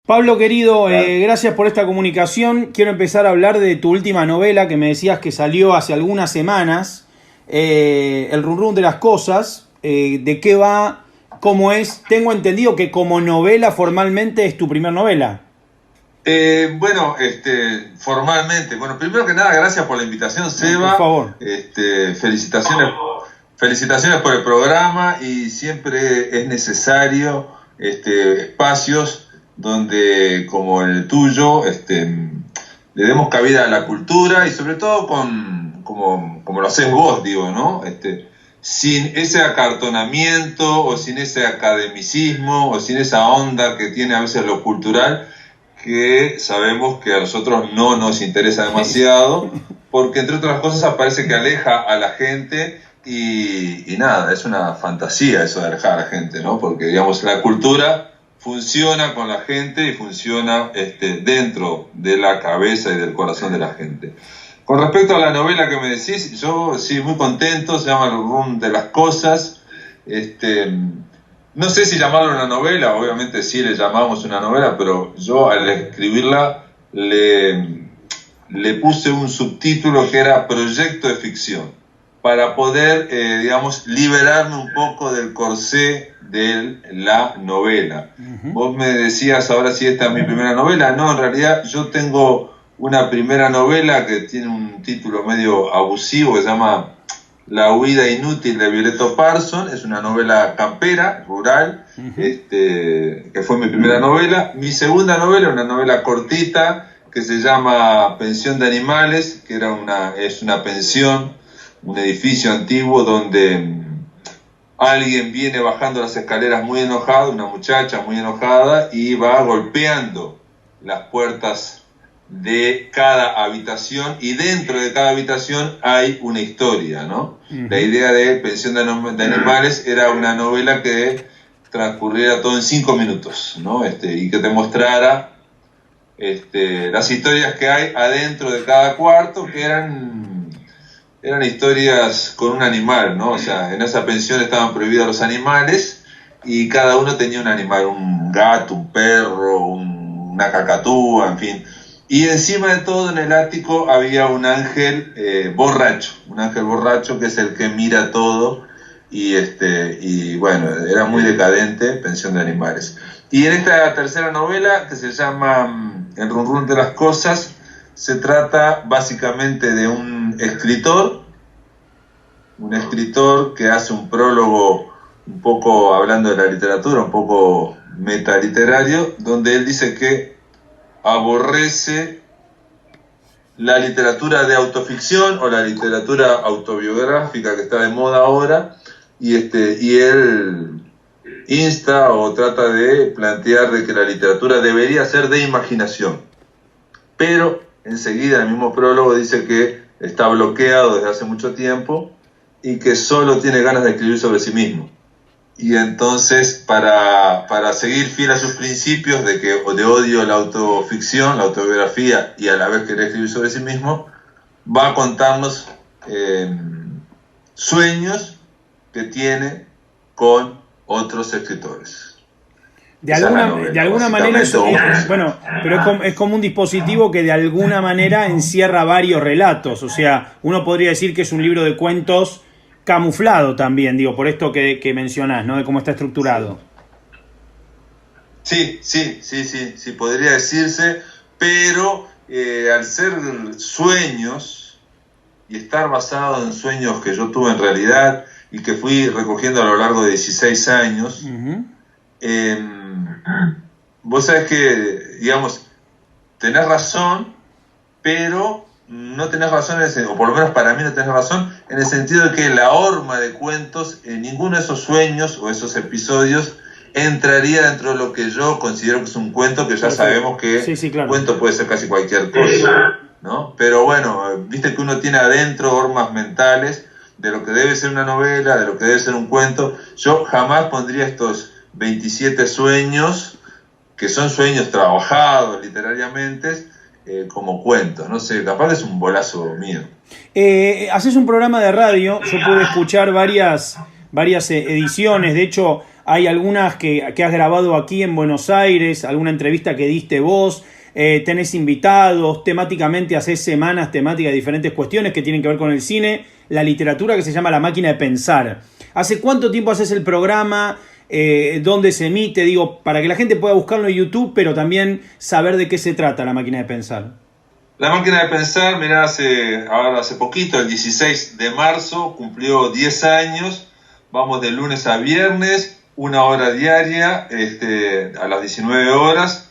Pablo querido, gracias por esta comunicación. Quiero empezar a hablar de tu última novela que me decías que salió hace algunas semanas, El Run Run de las Cosas. ¿De qué va? ¿Cómo es? Tengo entendido que como novela formalmente es tu primer novela. Formalmente, primero que nada, gracias por la invitación, Seba. Por favor. Felicitaciones por el programa, y siempre es necesario espacios donde, como el tuyo, le demos cabida a la cultura, y sobre todo como lo haces vos, digo, ¿no? Sin ese acartonamiento o sin ese academicismo o sin esa onda que tiene a veces lo cultural, que sabemos que a nosotros no nos interesa demasiado, porque entre otras cosas parece que aleja a la gente y nada, es una fantasía eso de alejar a la gente, ¿no? Porque, digamos, la cultura funciona con la gente y funciona dentro de la cabeza y del corazón de la gente. Con respecto a la novela que me decís, yo sí, muy contento, se llama El Run de las Cosas. No sé si llamarlo una novela, obviamente sí le llamamos una novela, pero yo al escribirla le puse un subtítulo que era Proyecto de Ficción, para poder, liberarme un poco del corsé de la novela. Uh-huh. Vos me decías ahora si esta es mi primera novela. No, en realidad yo tengo una primera novela que tiene un título medio abusivo, que se llama La huida inútil de Violetto Parson. Es una novela campera, rural, uh-huh. Que fue mi primera novela. Mi segunda novela, una novela cortita, que se llama Pensión de Animales, que es una pensión, un edificio antiguo donde alguien viene bajando las escaleras muy enojado, una muchacha muy enojada, y va golpeando las puertas de cada habitación, y dentro de cada habitación hay una historia, ¿no? Uh-huh. La idea de Pensión de Animales era una novela que transcurriera todo en 5 minutos, ¿no? Y que te mostrara las historias que hay adentro de cada cuarto, que eran historias con un animal, ¿no? O sea, en esa pensión estaban prohibidos los animales, y cada uno tenía un animal, un gato, un perro, una cacatúa, en fin. Y encima de todo, en el ático había un ángel borracho, que es el que mira todo, y bueno, era muy decadente, Pensión de Animales. Y en esta tercera novela, que se llama El Run Run de las Cosas, se trata básicamente de un escritor que hace un prólogo un poco hablando de la literatura, un poco metaliterario, donde él dice que aborrece la literatura de autoficción o la literatura autobiográfica que está de moda ahora, y él insta o trata de plantear de que la literatura debería ser de imaginación, pero enseguida en el mismo prólogo dice que está bloqueado desde hace mucho tiempo y que solo tiene ganas de escribir sobre sí mismo. Y entonces, para seguir fiel a sus principios de odio a la autoficción, la autobiografía, y a la vez querer escribir sobre sí mismo, va a contarnos sueños que tiene con otros escritores. De alguna manera eso, bueno, pero es como un dispositivo que de alguna manera encierra varios relatos. O sea, uno podría decir que es un libro de cuentos camuflado también, digo, por esto que mencionás, ¿no? De cómo está estructurado. Sí, podría decirse, pero al ser sueños y estar basado en sueños que yo tuve en realidad y que fui recogiendo a lo largo de 16 años, uh-huh. Vos sabés que, digamos, tenés razón, pero no tenés razón, o por lo menos para mí no tenés razón, en el sentido de que la horma de cuentos, en ninguno de esos sueños o esos episodios entraría dentro de lo que yo considero que es un cuento, que ya sabemos que sí, claro. Un cuento puede ser casi cualquier cosa, ¿no? Pero bueno, viste que uno tiene adentro hormas mentales de lo que debe ser una novela, de lo que debe ser un cuento. Yo jamás pondría estos 27 sueños, que son sueños trabajados literariamente, como cuentos. No sé, capaz que es un bolazo mío. Haces un programa de radio, yo pude escuchar varias ediciones, de hecho hay algunas que has grabado aquí en Buenos Aires, alguna entrevista que diste vos, tenés invitados, temáticamente haces semanas temáticas de diferentes cuestiones que tienen que ver con el cine, la literatura, que se llama La Máquina de Pensar. ¿Hace cuánto tiempo haces el programa? ¿Dónde se emite? Digo, para que la gente pueda buscarlo en YouTube, pero también saber de qué se trata La Máquina de Pensar. La Máquina de Pensar, mirá, hace poquito, el 16 de marzo, cumplió 10 años. Vamos de lunes a viernes, 1 hora diaria, a las 19 horas,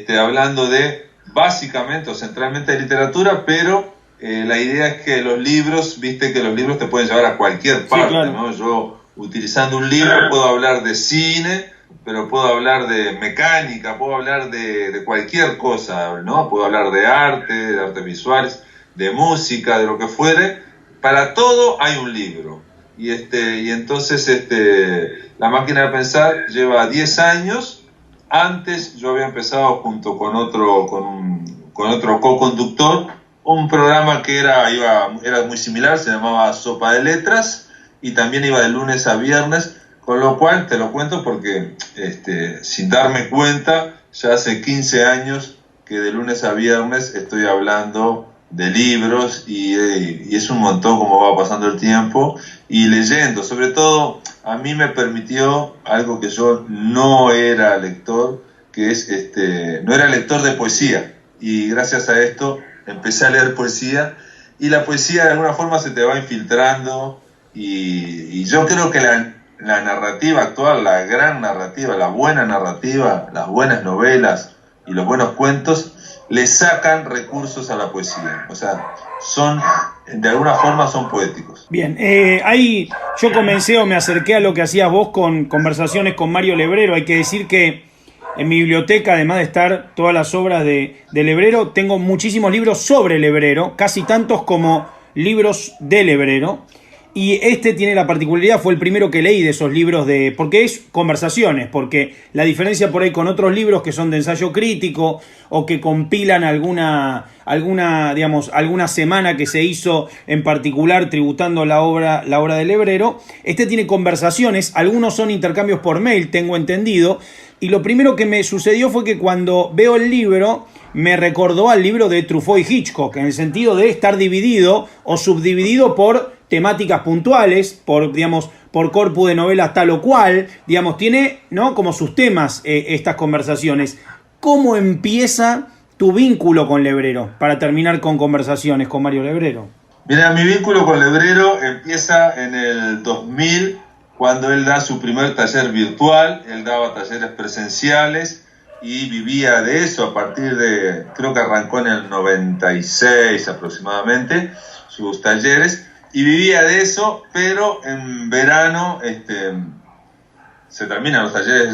hablando de, básicamente o centralmente, de literatura, pero la idea es que los libros, viste que los libros te pueden llevar a cualquier parte, sí, claro, ¿no? Yo, utilizando un libro, puedo hablar de cine, pero puedo hablar de mecánica, puedo hablar de cualquier cosa, ¿no? Puedo hablar de artes visuales, de música, de lo que fuere. Para todo hay un libro. Y entonces La Máquina de Pensar lleva 10 años. Antes yo había empezado junto con otro co-conductor un programa que era muy similar, se llamaba Sopa de Letras, y también iba de lunes a viernes. Con lo cual, te lo cuento porque, sin darme cuenta, ya hace 15 años que de lunes a viernes estoy hablando de libros y es un montón como va pasando el tiempo y leyendo. Sobre todo, a mí me permitió algo que yo no era lector, que es, no era lector de poesía. Y gracias a esto empecé a leer poesía y la poesía de alguna forma se te va infiltrando y yo creo que la narrativa actual, la gran narrativa, la buena narrativa, las buenas novelas y los buenos cuentos le sacan recursos a la poesía. O sea, de alguna forma son poéticos. Bien, ahí yo comencé o me acerqué a lo que hacías vos con conversaciones con Mario Lebrero. Hay que decir que en mi biblioteca, además de estar todas las obras de Lebrero, tengo muchísimos libros sobre Lebrero, casi tantos como libros de Lebrero. Y tiene la particularidad, fue el primero que leí de esos libros porque es conversaciones, porque la diferencia por ahí con otros libros que son de ensayo crítico o que compilan alguna semana que se hizo en particular tributando la obra de Lebrero, tiene conversaciones, algunos son intercambios por mail, tengo entendido, y lo primero que me sucedió fue que cuando veo el libro me recordó al libro de Truffaut y Hitchcock, en el sentido de estar dividido o subdividido por temáticas puntuales, por corpus de novelas tal o cual, tiene, ¿no?, como sus temas estas conversaciones. ¿Cómo empieza tu vínculo con Lebrero? Para terminar con conversaciones con Mario Lebrero. Mira, mi vínculo con Lebrero empieza en el 2000, cuando él da su primer taller virtual. Él daba talleres presenciales y vivía de eso a partir de, creo que arrancó en el 96 aproximadamente, sus talleres. Y vivía de eso, pero en verano se terminan los talleres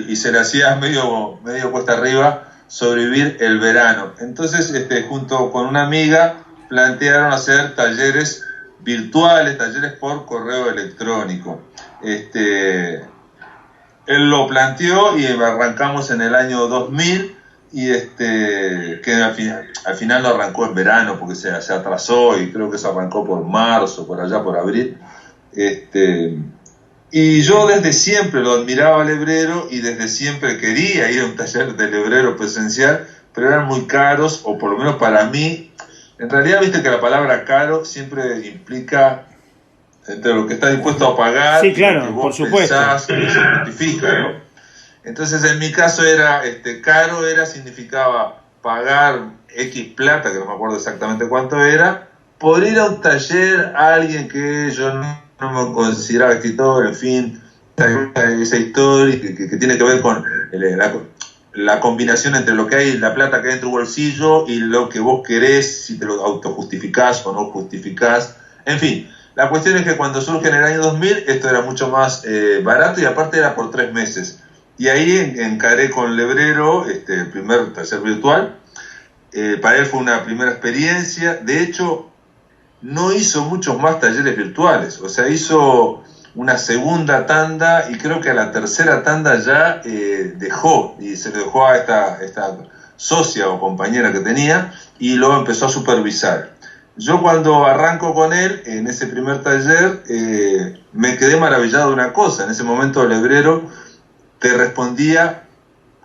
y se le hacía medio cuesta arriba sobrevivir el verano. Entonces, junto con una amiga, plantearon hacer talleres virtuales, talleres por correo electrónico. Él lo planteó y arrancamos en el año 2000. Y que al final lo arrancó en verano porque se atrasó y creo que se arrancó por marzo, por allá por abril. Y yo desde siempre lo admiraba a Lebrero y desde siempre quería ir a un taller de Lebrero presencial, pero eran muy caros, o por lo menos para mí. En realidad, viste que la palabra caro siempre implica entre lo que estás dispuesto a pagar, sí, claro, y lo que vos por supuesto, pensás que se justifica, ¿no? Entonces, en mi caso era, caro significaba pagar X plata, que no me acuerdo exactamente cuánto era, por ir a un taller a alguien que yo no me consideraba escritor, en fin, esa historia que tiene que ver con la combinación entre lo que hay, la plata que hay en tu bolsillo y lo que vos querés, si te lo autojustificás o no justificás, en fin. La cuestión es que cuando surge en el año 2000, esto era mucho más barato y aparte era por 3 meses. Y ahí encaré con Lebrero el primer taller virtual. Para él fue una primera experiencia. De hecho, no hizo muchos más talleres virtuales. O sea, hizo una segunda tanda y creo que a la tercera tanda ya dejó. Y se lo dejó a esta socia o compañera que tenía y luego empezó a supervisar. Yo cuando arranco con él, en ese primer taller, me quedé maravillado de una cosa. En ese momento Lebrero te respondía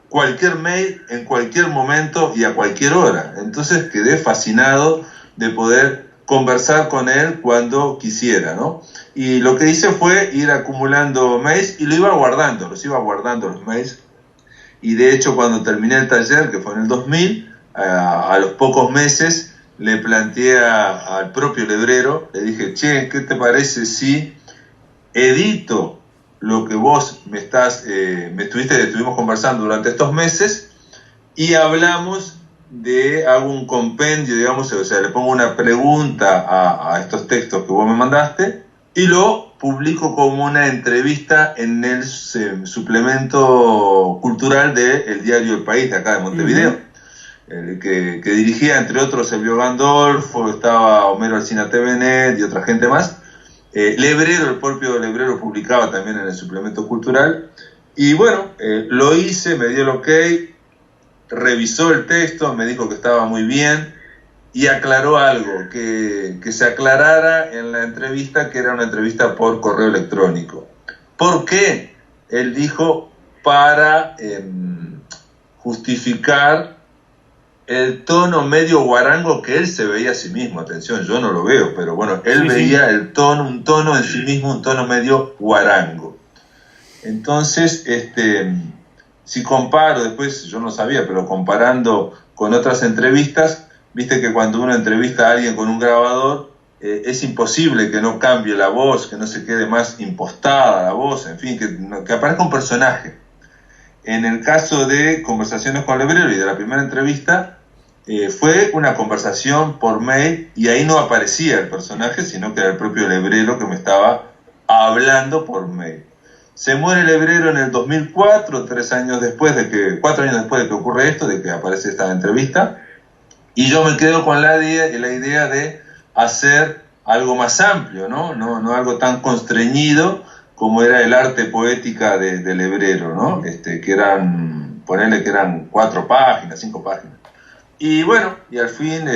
cualquier mail en cualquier momento y a cualquier hora. Entonces quedé fascinado de poder conversar con él cuando quisiera, ¿no? Y lo que hice fue ir acumulando mails y los iba guardando los mails. Y de hecho, cuando terminé el taller, que fue en el 2000, a los pocos meses le planteé al propio Lebrero, le dije, che, ¿qué te parece si edito lo que vos estuvimos conversando durante estos meses y hago un compendio, digamos, o sea, le pongo una pregunta a estos textos que vos me mandaste y lo publico como una entrevista en el suplemento cultural del diario El País de acá de Montevideo, que dirigía, entre otros, Elvio Gandolfo, estaba Homero Alsina Tevenet y otra gente más. Lebrero, el propio Lebrero, publicaba también en el suplemento cultural. Y bueno, lo hice, me dio el ok, revisó el texto, me dijo que estaba muy bien y aclaró algo, que se aclarara en la entrevista que era una entrevista por correo electrónico. ¿Por qué? Él dijo para justificar el tono medio guarango que él se veía a sí mismo. Atención, yo no lo veo, pero bueno, él veía el tono, un tono en sí mismo, un tono medio guarango. Entonces, si comparo, después yo no sabía, pero comparando con otras entrevistas, viste que cuando uno entrevista a alguien con un grabador, es imposible que no cambie la voz, que no se quede más impostada la voz, en fin, que aparezca un personaje. En el caso de Conversaciones con Lebrero y de la primera entrevista, fue una conversación por mail y ahí no aparecía el personaje, sino que era el propio Lebrero que me estaba hablando por mail. Se muere Lebrero en el 2004, 4 años después de que ocurre esto, de que aparece esta entrevista, y yo me quedo con la idea de hacer algo más amplio, no algo tan constreñido como era el arte poética de Lebrero, ¿no? Que eran 4 páginas, 5 páginas. Y bueno, y al fin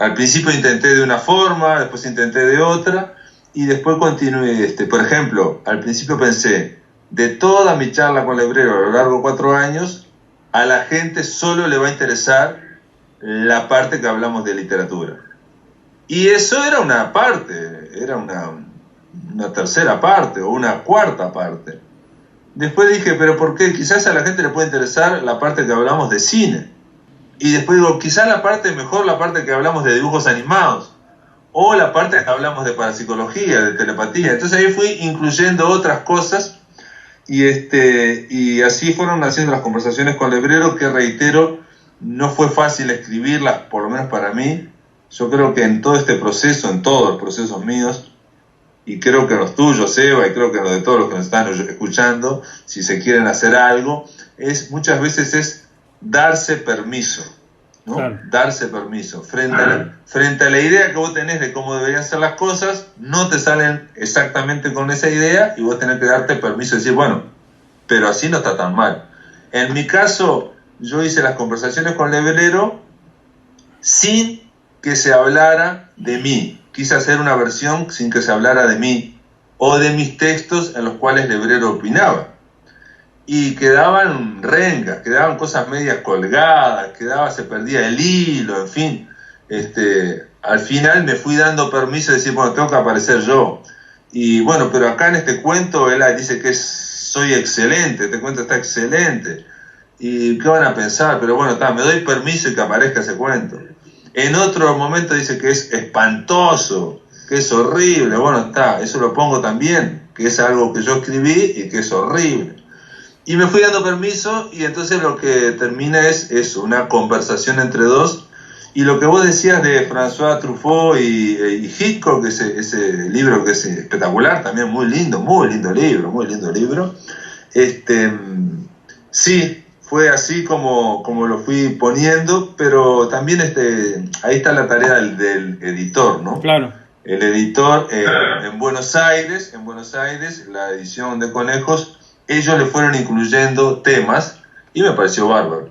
al principio intenté de una forma, después intenté de otra, y después continué. Por ejemplo, al principio pensé, de toda mi charla con Lebrero a lo largo de 4 años, a la gente solo le va a interesar la parte que hablamos de literatura. Y eso era una parte, era una tercera parte o una cuarta parte. Después dije, pero ¿por qué? Quizás a la gente le puede interesar la parte que hablamos de cine. Y después digo, quizás la parte que hablamos de dibujos animados. O la parte que hablamos de parapsicología, de telepatía. Entonces ahí fui incluyendo otras cosas. Y así fueron haciendo las conversaciones con Lebrero, que reitero, no fue fácil escribirlas, por lo menos para mí. Yo creo que en todo este proceso, en todos los procesos míos, y creo que los tuyos, Eva, y creo que los de todos los que nos están escuchando, si se quieren hacer algo, muchas veces es darse permiso, ¿no? Claro. Darse permiso. Frente a la idea que vos tenés de cómo deberían ser las cosas, no te salen exactamente con esa idea y vos tenés que darte permiso y decir, bueno, pero así no está tan mal. En mi caso, yo hice las conversaciones con Lebrero sin que se hablara de mí. Quise hacer una versión sin que se hablara de mí o de mis textos en los cuales Lebrero opinaba. Y quedaban rengas, quedaban cosas medias colgadas, se perdía el hilo, en fin. Al final me fui dando permiso de decir, bueno, tengo que aparecer yo. Y bueno, pero acá en este cuento él dice que soy excelente, este cuento está excelente. ¿Y qué van a pensar? Pero bueno, me doy permiso y que aparezca ese cuento. En otro momento dice que es espantoso, que es horrible. Bueno, eso lo pongo también, que es algo que yo escribí y que es horrible. Y me fui dando permiso y entonces lo que termina es eso, una conversación entre dos. Y lo que vos decías de François Truffaut y Hitchcock, ese libro que es espectacular, también muy lindo libro. Sí, fue así como lo fui poniendo, pero también ahí está la tarea del editor, ¿no? Claro. El editor en Buenos Aires, la edición de Conejos, ellos le fueron incluyendo temas y me pareció bárbaro.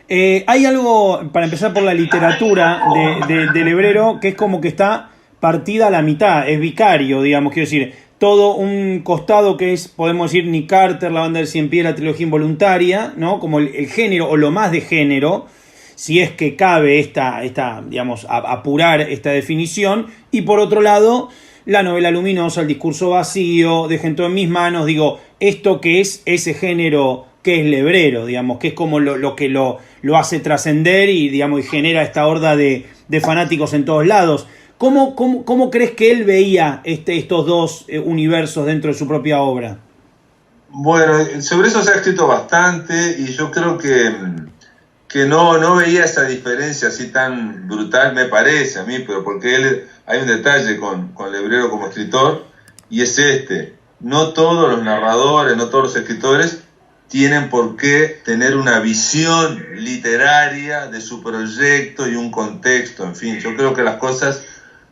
Hay algo, para empezar por la literatura de Lebrero, que es como que está partida a la mitad, es vicario, digamos, quiero decir, todo un costado que es, podemos decir, Nick Carter, La banda del cien pies, la trilogía involuntaria, ¿no? Como el género, o lo más de género, si es que cabe digamos, apurar esta definición. Y por otro lado, la novela luminosa, el discurso vacío, Dejen todo en mis manos, digo, esto que es ese género que es Lebrero, digamos, que es como lo que lo hace trascender y, digamos, y genera esta horda de fanáticos en todos lados. ¿Cómo crees que él veía estos dos universos dentro de su propia obra? Bueno, sobre eso se ha escrito bastante y yo creo que no veía esa diferencia así tan brutal, me parece a mí, pero porque hay un detalle con Lebrero como escritor, y es no todos los narradores, no todos los escritores tienen por qué tener una visión literaria de su proyecto y un contexto, en fin, yo creo que las cosas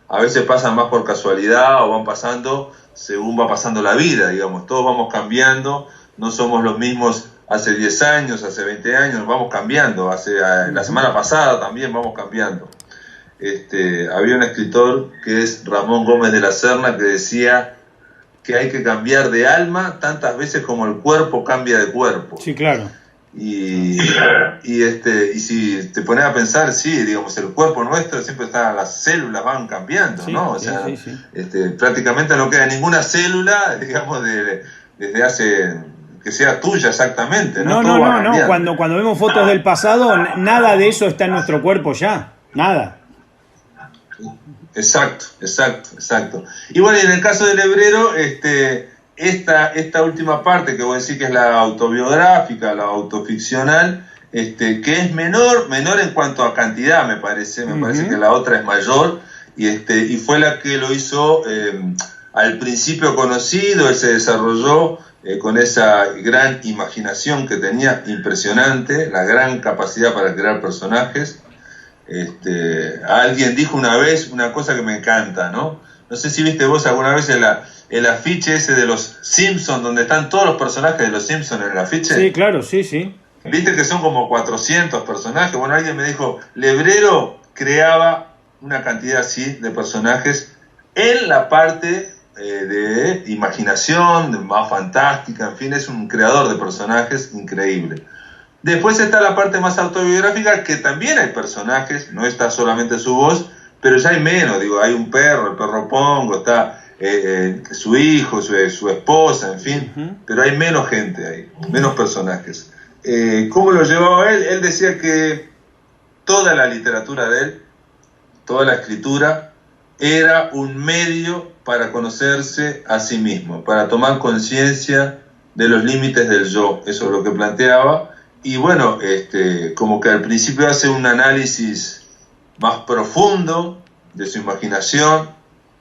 a veces pasan más por casualidad o van pasando según va pasando la vida, digamos, todos vamos cambiando, no somos los mismos hace 10 años, hace 20 años, vamos cambiando, la semana pasada también vamos cambiando. Había un escritor que es Ramón Gómez de la Serna que decía que hay que cambiar de alma tantas veces como el cuerpo cambia de cuerpo. Sí, claro. Y si te pones a pensar, sí, digamos, el cuerpo nuestro siempre está, las células van cambiando, sí, ¿no? O sea, sí. Prácticamente no queda ninguna célula, digamos, desde hace, que sea tuya exactamente, ¿no? No. Cuando vemos fotos del pasado, nada de eso está en nuestro cuerpo ya, nada. Exacto. Y bueno, en el caso de Lebrero, esta última parte que voy a decir que es la autobiográfica, la autoficcional, que es menor en cuanto a cantidad, me parece que la otra es mayor, y fue la que lo hizo al principio conocido. Él se desarrolló con esa gran imaginación que tenía, impresionante, la gran capacidad para crear personajes. Alguien dijo una vez una cosa que me encanta, ¿no? No sé si viste vos alguna vez el afiche ese de los Simpsons, donde están todos los personajes de los Simpsons en el afiche. Sí, claro, sí. Viste que son como 400 personajes. Bueno, alguien me dijo, Lebrero creaba una cantidad así de personajes en la parte de imaginación, más fantástica, en fin, es un creador de personajes increíble. Después está la parte más autobiográfica, que también hay personajes, no está solamente su voz, pero ya hay menos, digo, hay un perro, el perro Pongo, está su hijo, su esposa, en fin, pero hay menos gente ahí, menos personajes. ¿Cómo lo llevaba él? Él decía que toda la literatura de él, toda la escritura, era un medio para conocerse a sí mismo, para tomar conciencia de los límites del yo, eso es lo que planteaba. Y bueno, como que al principio hace un análisis más profundo de su imaginación,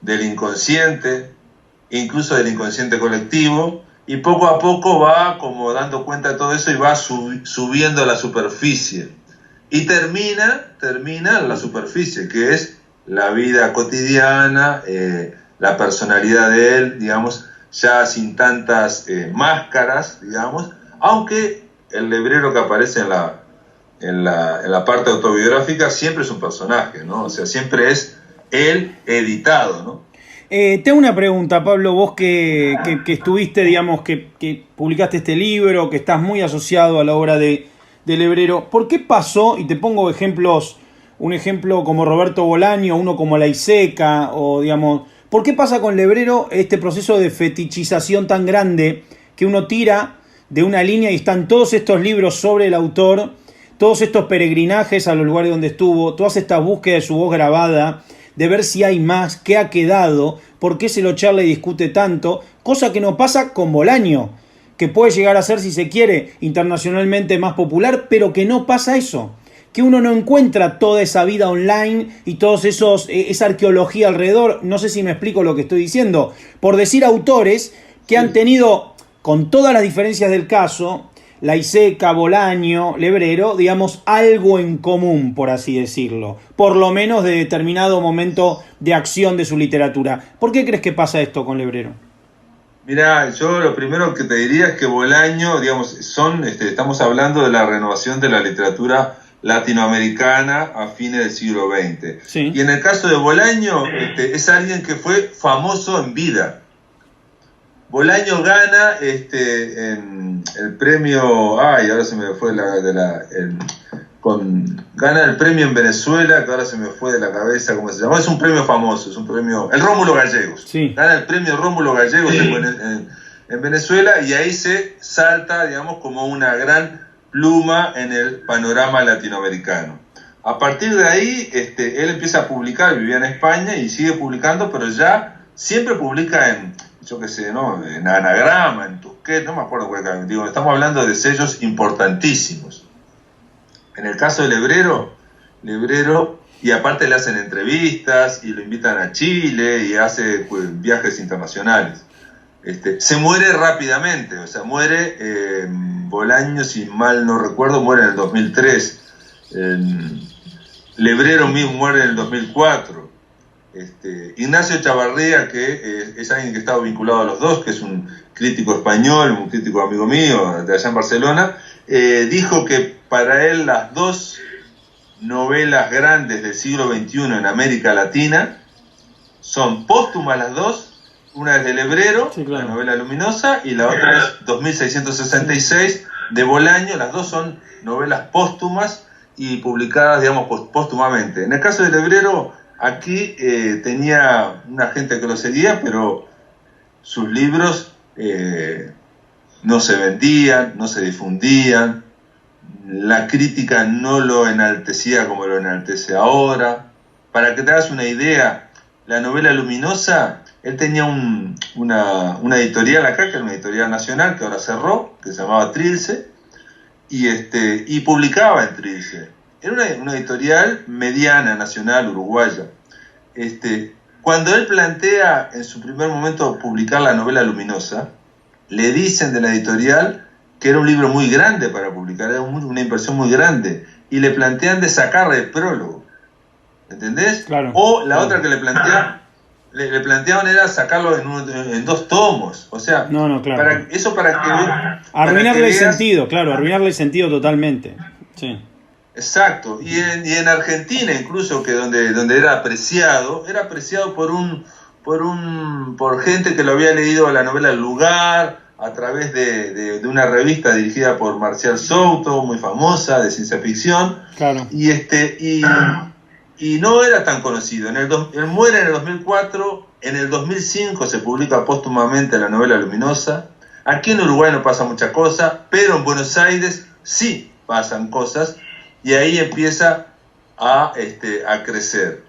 del inconsciente, incluso del inconsciente colectivo, y poco a poco va como dando cuenta de todo eso y va subiendo a la superficie. Y termina en la superficie, que es la vida cotidiana, la personalidad de él, digamos, ya sin tantas máscaras, digamos, aunque el Lebrero que aparece en la parte autobiográfica siempre es un personaje, ¿no? O sea, siempre es él editado, ¿no? Tengo una pregunta, Pablo, vos que estuviste, digamos, que publicaste este libro, que estás muy asociado a la obra de Lebrero, ¿por qué pasó, y te pongo ejemplos, un ejemplo como Roberto Bolaño, uno como La Iseca, o digamos, ¿por qué pasa con Lebrero este proceso de fetichización tan grande que uno tira de una línea y están todos estos libros sobre el autor, todos estos peregrinajes a los lugares donde estuvo, todas estas búsquedas de su voz grabada, de ver si hay más, qué ha quedado, por qué se lo charla y discute tanto, cosa que no pasa con Bolaño, que puede llegar a ser, si se quiere, internacionalmente más popular, pero que no pasa eso, que uno no encuentra toda esa vida online y todos esa arqueología alrededor. No sé si me explico lo que estoy diciendo, por decir autores que han tenido, con todas las diferencias del caso, La Iseca, Bolaño, Lebrero, digamos, algo en común, por así decirlo, por lo menos de determinado momento de acción de su literatura. ¿Por qué crees que pasa esto con Lebrero? Mirá, yo lo primero que te diría es que Bolaño, digamos, estamos hablando de la renovación de la literatura latinoamericana a fines del siglo XX. Sí. Y en el caso de Bolaño, es alguien que fue famoso en vida. Bolaño gana el premio, ahora se me fue gana el premio en Venezuela, que ahora se me fue de la cabeza cómo se llama, es un premio famoso, es un premio, el Rómulo Gallegos, sí. Gana el premio Rómulo Gallegos en Venezuela, y ahí se salta, digamos, como una gran pluma en el panorama latinoamericano. A partir de ahí, él empieza a publicar, vivía en España y sigue publicando, pero ya siempre publica en, yo qué sé, ¿no? En Anagrama, en Tusquets, no me acuerdo cuál, digo, estamos hablando de sellos importantísimos. En el caso de Lebrero, y aparte le hacen entrevistas y lo invitan a Chile y hace viajes internacionales. Se muere rápidamente, o sea, muere Bolaño, si mal no recuerdo, muere en el 2003. Lebrero mismo muere en el 2004. Ignacio Chavarría, que es alguien que estaba vinculado a los dos, que es un crítico español, un crítico amigo mío de allá en Barcelona, dijo que para él las dos novelas grandes del siglo XXI en América Latina son póstumas las dos. Una es de Lebrero, sí, claro, la novela luminosa, y la otra es 2666 de Bolaño. Las dos son novelas póstumas y publicadas, digamos, póstumamente. En el caso de Lebrero, aquí tenía una gente que lo seguía, pero sus libros no se vendían, no se difundían, la crítica no lo enaltecía como lo enaltece ahora. Para que te hagas una idea, la novela luminosa, él tenía una editorial acá, que era una editorial nacional, que ahora cerró, que se llamaba Trilce, y publicaba en Trilce. Era una editorial mediana, nacional, uruguaya. Cuando él plantea en su primer momento publicar la novela luminosa, le dicen de la editorial que era un libro muy grande para publicar, era una inversión muy grande, y le plantean de sacarle el prólogo, ¿entendés? Claro, o la claro. otra que le planteaban era sacarlo en 2 tomos, o sea, no, claro. para que arruinarle el sentido, claro, arruinarle el sentido totalmente, sí. Exacto, y en Argentina incluso, que donde era apreciado por gente que lo había leído la novela El Lugar, a través de una revista dirigida por Marcial Souto, muy famosa, de ciencia ficción, claro. Y no era tan conocido. Él muere en el 2004, en el 2005 se publica póstumamente la novela luminosa. Aquí en Uruguay no pasa mucha cosa, pero en Buenos Aires sí pasan cosas, y ahí empieza a crecer.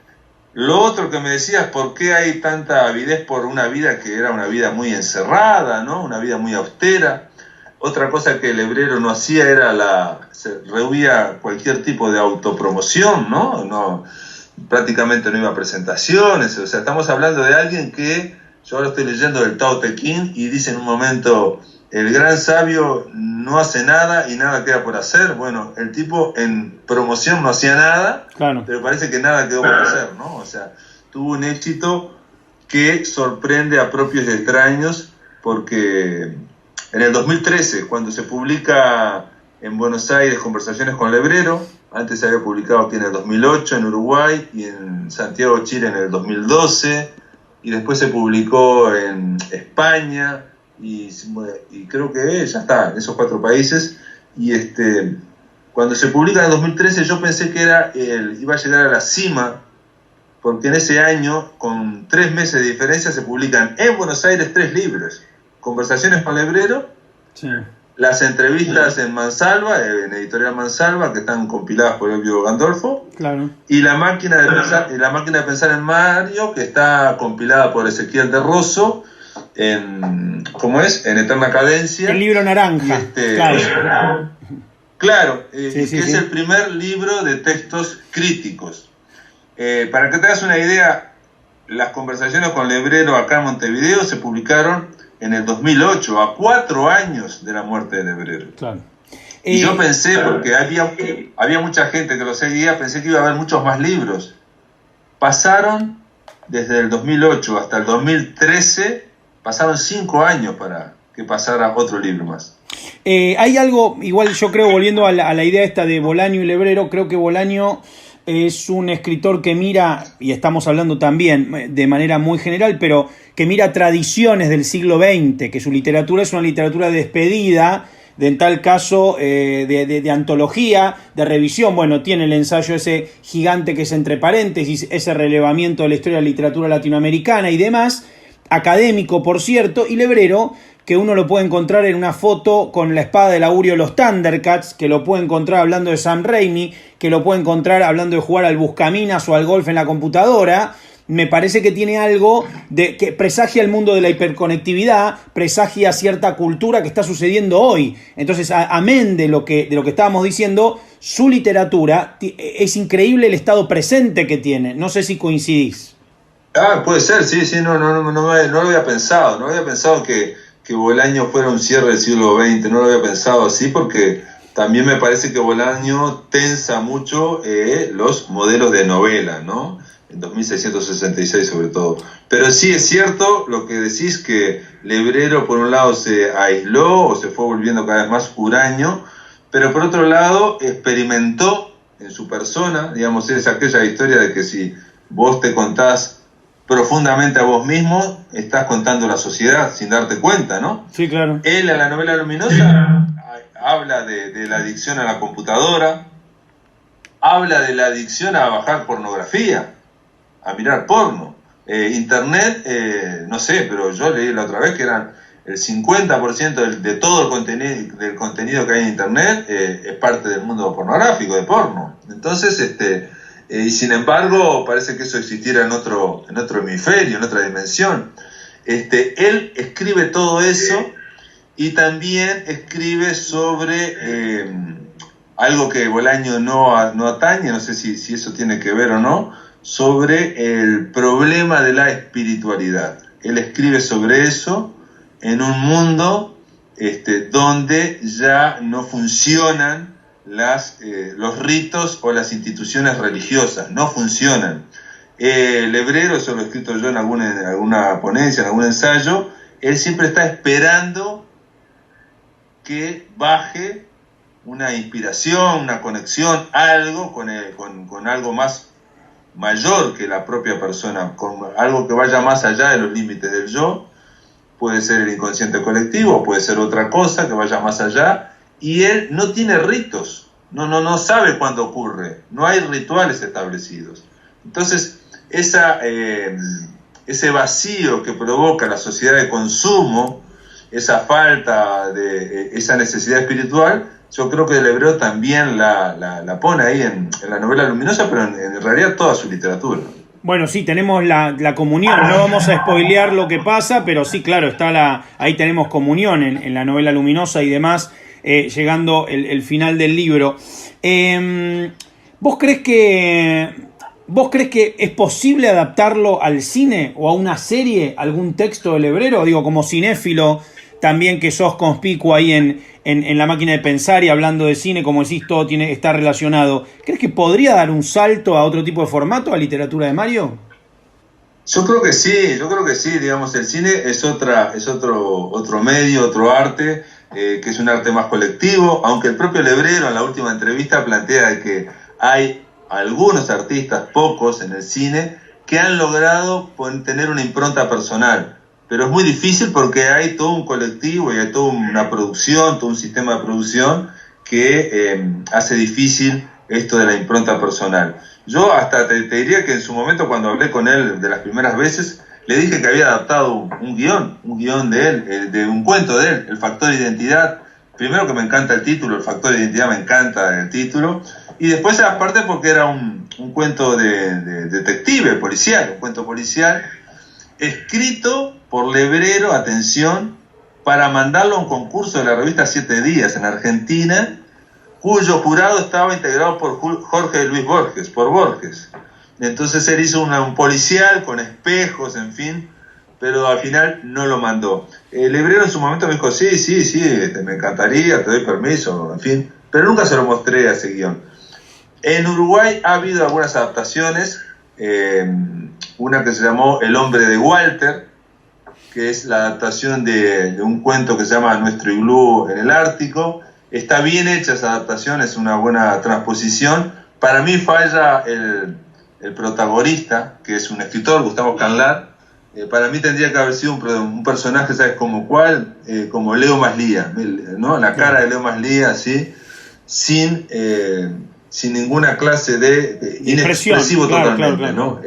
Lo otro que me decías, ¿por qué hay tanta avidez por una vida que era una vida muy encerrada, ¿no? Una vida muy austera? Otra cosa que Lebrero no hacía era se rehuía cualquier tipo de autopromoción, ¿no? Prácticamente no iba a presentaciones. O sea, estamos hablando de alguien que, yo ahora estoy leyendo del Tao Te Ching, y dice en un momento, el gran sabio no hace nada y nada queda por hacer. Bueno, el tipo en promoción no hacía nada, claro, pero parece que nada quedó por hacer, ¿no? O sea, tuvo un éxito que sorprende a propios y extraños, porque en el 2013, cuando se publica en Buenos Aires Conversaciones con Lebrero, antes se había publicado aquí en el 2008 en Uruguay, y en Santiago, Chile, en el 2012, y después se publicó en España, y creo que ya está, en esos 4 países, y cuando se publica en el 2013 yo pensé que iba a llegar a la cima, porque en ese año, con 3 meses de diferencia, se publican en Buenos Aires 3 libros: Conversaciones con Lebrero, sí, las entrevistas en Mansalva, en Editorial Mansalva, que están compiladas por Elvio Gandolfo, claro, y la máquina de pensar en Mario, que está compilada por Ezequiel de Rosso, ¿cómo es? En Eterna Cadencia. El libro naranja, claro. Claro, que es el primer libro de textos críticos. Para que te hagas una idea, las Conversaciones con Lebrero acá en Montevideo se publicaron en el 2008, a 4 años de la muerte de Lebrero. Claro. Y yo pensé, porque había mucha gente que lo seguía, pensé que iba a haber muchos más libros. Pasaron, desde el 2008 hasta el 2013, pasaron 5 años para que pasara otro libro más. Hay algo, igual yo creo, volviendo a la idea esta de Bolaño y Lebrero, creo que Bolaño es un escritor que mira, y estamos hablando también de manera muy general, pero que mira tradiciones del siglo XX, que su literatura es una literatura despedida, en tal caso de antología, de revisión. Bueno, tiene el ensayo ese gigante que es entre paréntesis, ese relevamiento de la historia de la literatura latinoamericana y demás, académico por cierto, y Lebrero, que uno lo puede encontrar en una foto con la espada del augurio de los Thundercats, que lo puede encontrar hablando de Sam Raimi, que lo puede encontrar hablando de jugar al buscaminas o al golf en la computadora. Me parece que tiene algo que presagia el mundo de la hiperconectividad, presagia cierta cultura que está sucediendo hoy. Entonces, amén de lo que estábamos diciendo, su literatura es increíble el estado presente que tiene. No sé si coincidís. Puede ser, sí, no lo había pensado. No había pensado que Bolaño fuera un cierre del siglo XX, no lo había pensado así, porque también me parece que Bolaño tensa mucho los modelos de novela, ¿no? En 2666 sobre todo. Pero sí es cierto lo que decís, que Lebrero por un lado se aisló o se fue volviendo cada vez más huraño, pero por otro lado experimentó en su persona, digamos, es aquella historia de que si vos te contás profundamente a vos mismo, estás contando a la sociedad sin darte cuenta, ¿no? Sí, claro. Él en La novela luminosa habla de la adicción a la computadora, habla de la adicción a bajar pornografía, a mirar porno. Internet, no sé, pero yo leí la otra vez que eran el 50% de todo el contenido que hay en Internet es parte del mundo pornográfico, de porno. Entonces, y sin embargo, parece que eso existiera en otro hemisferio, en otra dimensión. Él escribe todo eso y también escribe sobre algo que Bolaño no atañe, no sé si eso tiene que ver o no, sobre el problema de la espiritualidad. Él escribe sobre eso en un mundo donde ya no funcionan los ritos o las instituciones religiosas, no funcionan. Lebrero, eso lo he escrito yo en alguna ponencia, en algún ensayo, él siempre está esperando que baje una inspiración, una conexión, algo con algo más mayor que la propia persona, con algo que vaya más allá de los límites del yo. Puede ser el inconsciente colectivo, puede ser otra cosa que vaya más allá, y él no tiene ritos, no sabe cuándo ocurre, no hay rituales establecidos. Entonces, ese vacío que provoca la sociedad de consumo, esa falta esa necesidad espiritual, yo creo que Lebrero también la pone ahí en la novela luminosa, pero en realidad toda su literatura. Bueno, sí, tenemos la comunión, no vamos a spoilear lo que pasa, pero sí, claro, ahí tenemos comunión en la novela luminosa y demás, llegando el final del libro. ¿Vos crees que es posible adaptarlo al cine o a una serie, algún texto de Lebrero? Digo, como cinéfilo, también que sos conspicuo ahí en La máquina de pensar y hablando de cine, como decís, todo está relacionado. ¿Crees que podría dar un salto a otro tipo de formato, a literatura de Mario? Yo creo que sí, digamos, el cine es otro medio, otro arte, que es un arte más colectivo, aunque el propio Lebrero en la última entrevista plantea que hay algunos artistas, pocos en el cine, que han logrado tener una impronta personal. Pero es muy difícil porque hay todo un colectivo y hay toda una producción, todo un sistema de producción que hace difícil esto de la impronta personal. Yo hasta te diría que en su momento, cuando hablé con él de las primeras veces, le dije que había adaptado un guión de él, de un cuento de él, El factor identidad. Primero que me encanta el título, El factor identidad, me encanta el título. Y después aparte porque era un cuento de detective, policial, un cuento policial, escrito por Lebrero, atención, para mandarlo a un concurso de la revista 7 Días en Argentina, cuyo jurado estaba integrado por Jorge Luis Borges, por Borges. Entonces él hizo un policial con espejos, en fin, pero al final no lo mandó. Lebrero en su momento me dijo, sí, me encantaría, te doy permiso, en fin, pero nunca se lo mostré a ese guión. En Uruguay ha habido algunas adaptaciones, una que se llamó El hombre de Walter, que es la adaptación de un cuento que se llama Nuestro iglú en el Ártico. Está bien hecha esa adaptación, es una buena transposición, Para mí falla el protagonista, que es un escritor, Gustavo Canlar. Para mí tendría que haber sido un personaje, ¿sabes como cuál? Como Leo Maslía, ¿no? La cara de Leo Maslía, así, sin ninguna clase de inexpresivo totalmente, claro. ¿No?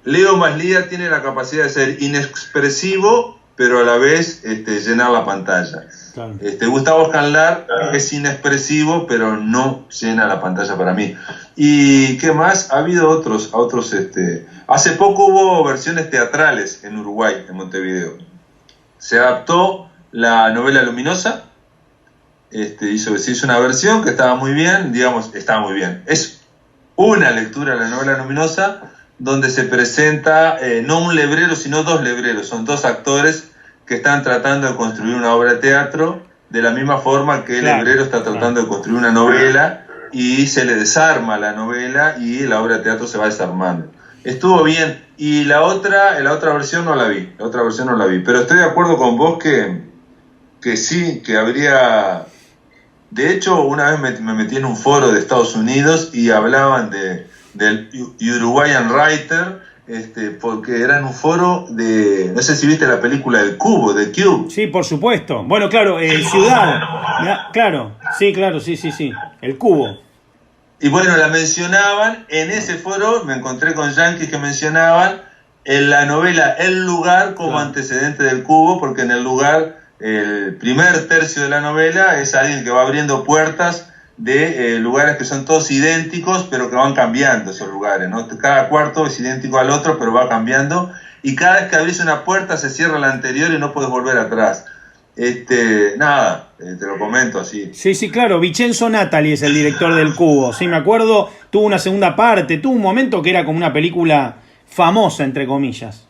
Leo Maslía tiene la capacidad de ser inexpresivo, pero a la vez llenar la pantalla. Claro. Gustavo Scanlar es inexpresivo, pero no llena la pantalla para mí. ¿Y qué más? Ha habido otros. Hace poco hubo versiones teatrales en Uruguay, en Montevideo. Se adaptó la novela Luminosa. Se hizo una versión que estaba muy bien, digamos, estaba muy bien. Es una lectura de la novela Luminosa donde se presenta no un lebrero, sino dos lebreros. Son dos actores que están tratando de construir una obra de teatro de la misma forma que el lebrero está tratando de construir una novela, y se le desarma la novela y la obra de teatro se va desarmando. Estuvo bien. Y la otra versión no la vi. Pero estoy de acuerdo con vos que sí, que habría... De hecho, una vez me metí en un foro de Estados Unidos y hablaban del Uruguayan Writer, porque era en un foro de... No sé si viste la película El Cubo, de Cube. Sí, por supuesto. Bueno, claro, Ciudad. Claro, sí, El Cubo. Y bueno, la mencionaban, en ese foro me encontré con yanquis que mencionaban en la novela El Lugar como antecedente del Cubo, porque en El Lugar, el primer tercio de la novela es alguien que va abriendo puertas de lugares que son todos idénticos, pero que van cambiando esos lugares, ¿no? Cada cuarto es idéntico al otro, pero va cambiando, y cada vez que abrís una puerta se cierra la anterior y no puedes volver atrás. Te lo comento así. Sí, claro, Vincenzo Natali es el director del Cubo, sí, me acuerdo, tuvo una segunda parte, tuvo un momento que era como una película famosa, entre comillas.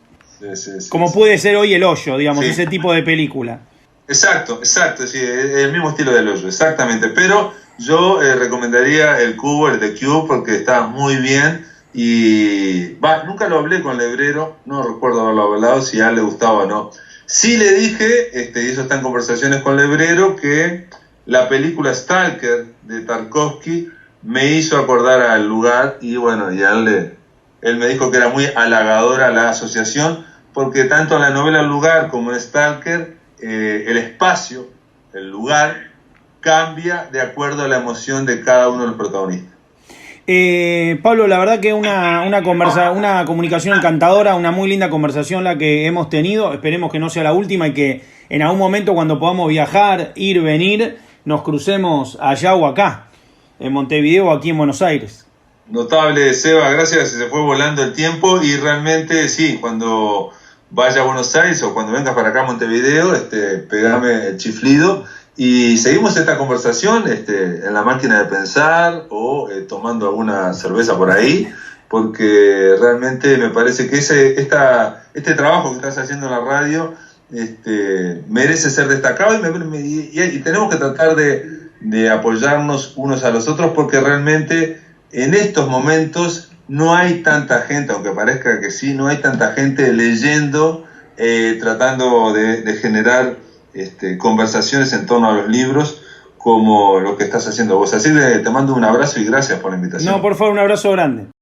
Sí, como puede ser hoy El Hoyo, digamos, ese tipo de película. Exacto, sí, el mismo estilo del Hoyo, exactamente, pero yo recomendaría El Cubo, el de Cube, porque está muy bien. Y nunca lo hablé con Lebrero, no recuerdo haberlo hablado, si a él le gustaba o no. Sí le dije, y eso está en conversaciones con Lebrero, que la película Stalker de Tarkovsky me hizo acordar al Lugar, y bueno, y él me dijo que era muy halagadora la asociación, porque tanto en la novela El Lugar como en Stalker, el espacio, el lugar, cambia de acuerdo a la emoción de cada uno de los protagonistas. Pablo, la verdad que una comunicación encantadora, una muy linda conversación la que hemos tenido. Esperemos que no sea la última y que en algún momento, cuando podamos viajar, ir, venir, nos crucemos allá o acá, en Montevideo o aquí en Buenos Aires. Notable, Seba, gracias, se fue volando el tiempo, y realmente sí, cuando vaya a Buenos Aires o cuando vengas para acá a Montevideo, pegame el chiflido. Y seguimos esta conversación en la máquina de pensar o tomando alguna cerveza por ahí, porque realmente me parece que este trabajo que estás haciendo en la radio merece ser destacado, y tenemos que tratar de apoyarnos unos a los otros, porque realmente en estos momentos no hay tanta gente, aunque parezca que sí, no hay tanta gente leyendo, tratando de generar conversaciones en torno a los libros como lo que estás haciendo vos. Así que te mando un abrazo y gracias por la invitación. No, por favor, un abrazo grande.